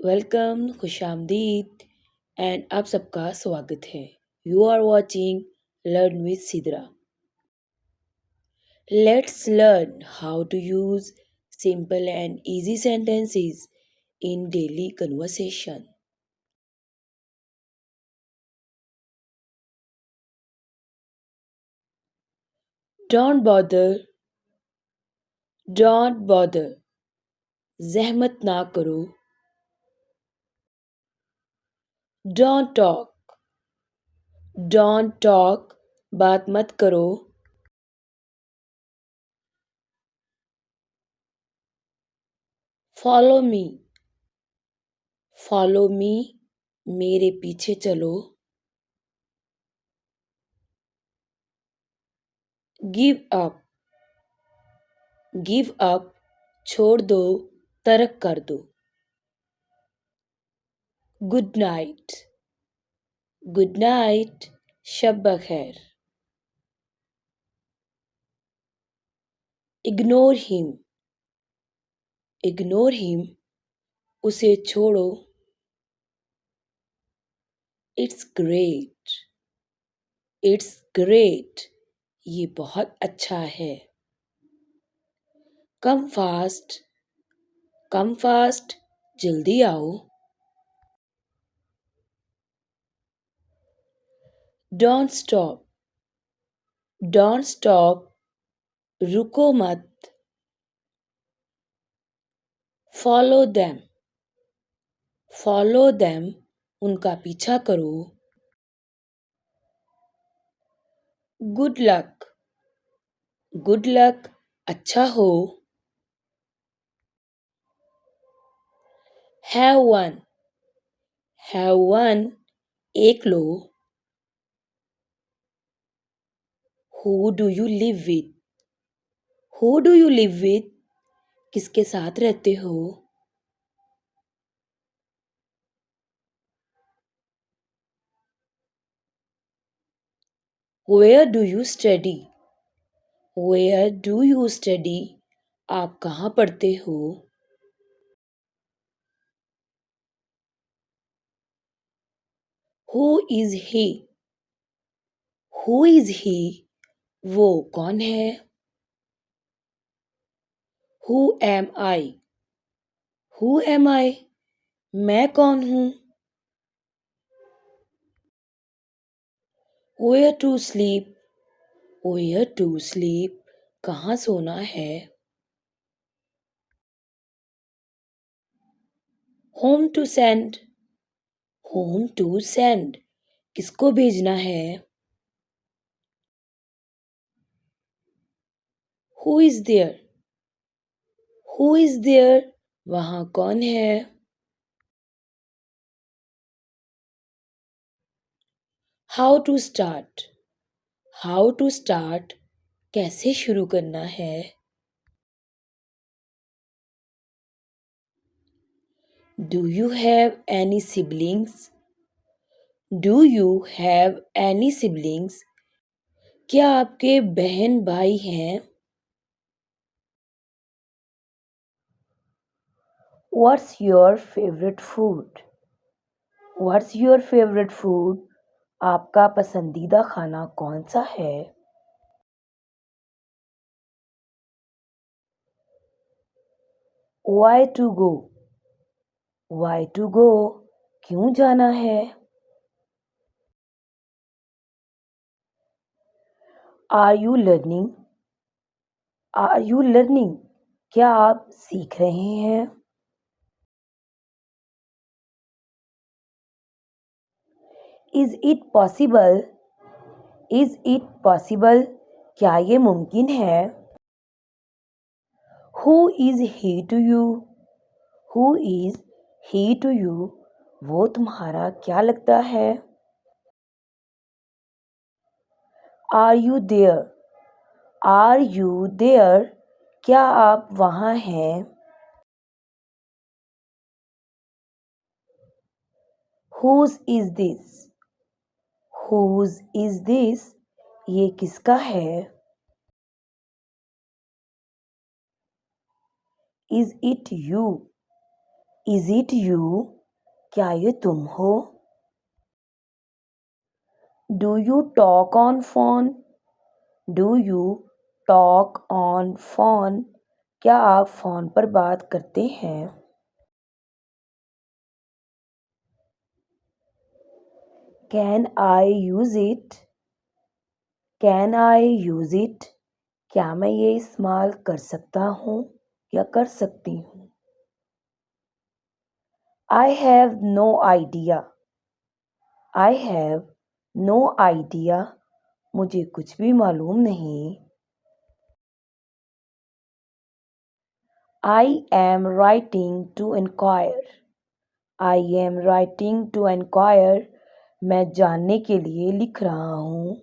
Welcome, खुशामदीद and आप सबका स्वागत है। You are watching learn with Sidra. Let's learn how to use simple and easy sentences in daily conversation. Don't bother, don't bother. जहमत ना करो. Don't talk, don't talk. बात मत करो. Follow me, follow me. मेरे पीछे चलो. Give up, give up. छोड़ दो, तर्क कर दो. Good night, good night. शब बखैर. Ignore him, ignore him. उसे छोड़ो. It's great, it's great. ये बहुत अच्छा है. Come fast, come fast. जल्दी आओ. Don't stop, don't stop. रुको मत. Follow them, follow them. उनका पीछा करो. Good luck, good luck. अच्छा हो. Have one, have one. एक लो. Who do you live with, who do you live with. किसके साथ रहते हो. Where do you study, where do you study. आप कहाँ पढ़ते हो. Who is he, who is he. वो कौन है. Who am I, who am I. मैं कौन हूँ. Where to sleep, where to sleep. कहाँ सोना है. Whom to send, whom to send. किसको भेजना है. Who is there, who is there. वहाँ कौन है. How to start, how to start. कैसे शुरू करना है. Do you have any siblings, do you have any siblings. क्या आपके बहन भाई हैं. What's your favourite food, what's your favourite food. आपका पसंदीदा खाना कौन सा है. Why to go, why to go. क्यों जाना है. Are you learning, are you learning. क्या आप सीख रहे हैं. Is it possible, is it possible. क्या ये मुमकिन है. Who is he to you, who is he to you. वो तुम्हारा क्या लगता है. Are you there, are you there. क्या आप वहाँ हैं. Whose is this, whose is this. ये किसका है. Is it you, is it you? क्या ये तुम हो? Do you talk on phone? Do you talk on phone? क्या आप फोन पर बात करते हैं? Can I use it? Can I use it? क्या मैं ये इस्तेमाल कर सकता हूँ या कर सकती हूँ? I have no idea. I have no idea. मुझे कुछ भी मालूम नहीं। I am writing to inquire. I am writing to inquire. मैं जानने के लिए लिख रहा हूँ।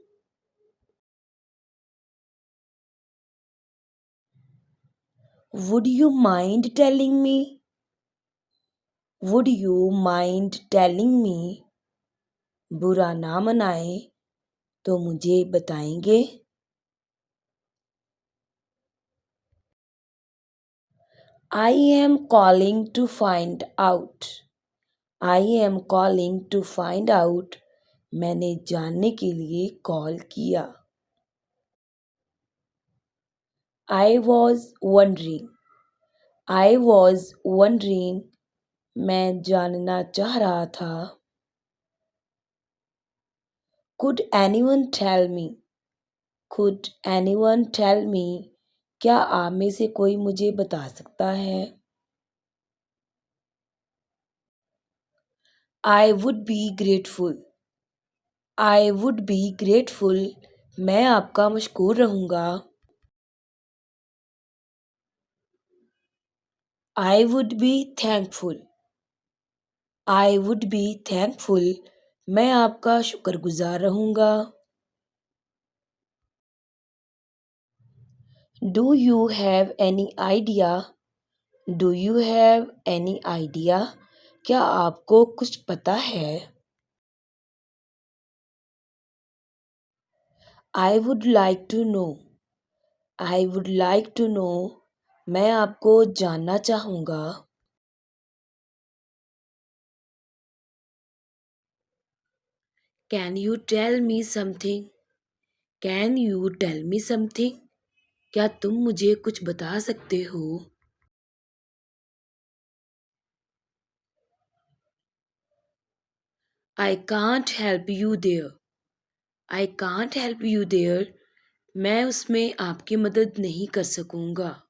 Would you mind telling me? Would you mind telling me? बुरा ना मनाए तो मुझे बताएंगे? I am calling to find out. I am calling to find out. मैंने जानने के लिए कॉल किया। I was wondering. I was wondering. मैं जानना चाह रहा था। Could anyone tell me? Could anyone tell me? क्या आप में से कोई मुझे बता सकता है? I would be grateful. I would be grateful. मैं आपका मशकूर रहूँगा। I would be thankful. I would be thankful. मैं आपका शुक्रगुजार रहूँगा। Do you have any idea? Do you have any idea? क्या आपको कुछ पता है? I would like to no. I would like to no. मैं आपको जानना चाहूँगा। Can you tell me something? Can you tell me something? क्या तुम मुझे कुछ बता सकते हो? I can't help you there. I can't help you there. मैं उसमें आपकी मदद नहीं कर सकूँगा।